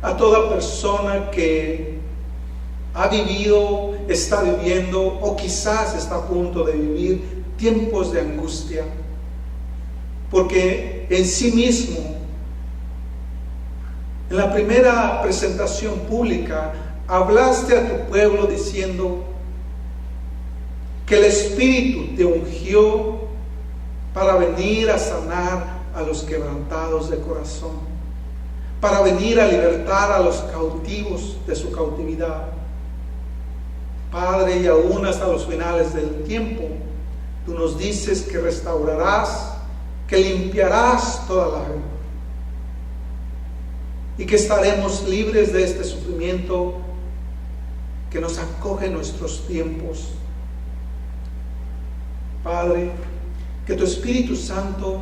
a toda persona que ha vivido, está viviendo o quizás está a punto de vivir tiempos de angustia, porque en sí mismo, en la primera presentación pública, hablaste a tu pueblo diciendo que el Espíritu te ungió para venir a sanar a los quebrantados de corazón, para venir a libertar a los cautivos de su cautividad. Padre, y aún hasta los finales del tiempo, tú nos dices que restaurarás, que limpiarás toda lágrima y que estaremos libres de este sufrimiento que nos acoge en nuestros tiempos. Padre, que tu Espíritu Santo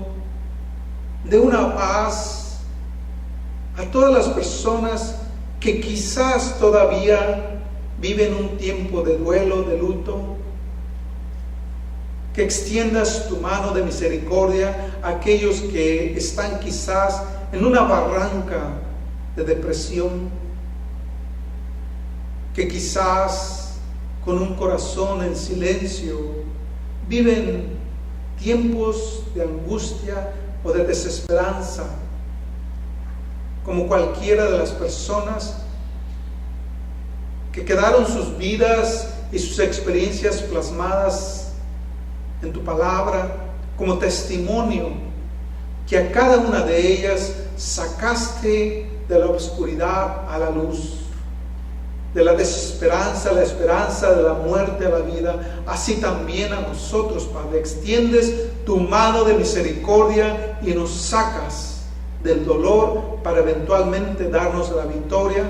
dé una paz a todas las personas que quizás todavía viven un tiempo de duelo, de luto. Que extiendas tu mano de misericordia a aquellos que están quizás en una barranca de depresión, que quizás con un corazón en silencio viven tiempos de angustia o de desesperanza, como cualquiera de las personas que quedaron sus vidas y sus experiencias plasmadas en tu palabra como testimonio, que a cada una de ellas sacaste de la oscuridad a la luz, de la desesperanza a la esperanza, de la muerte a la vida, así también a nosotros, Padre, extiendes tu mano de misericordia y nos sacas del dolor para eventualmente darnos la victoria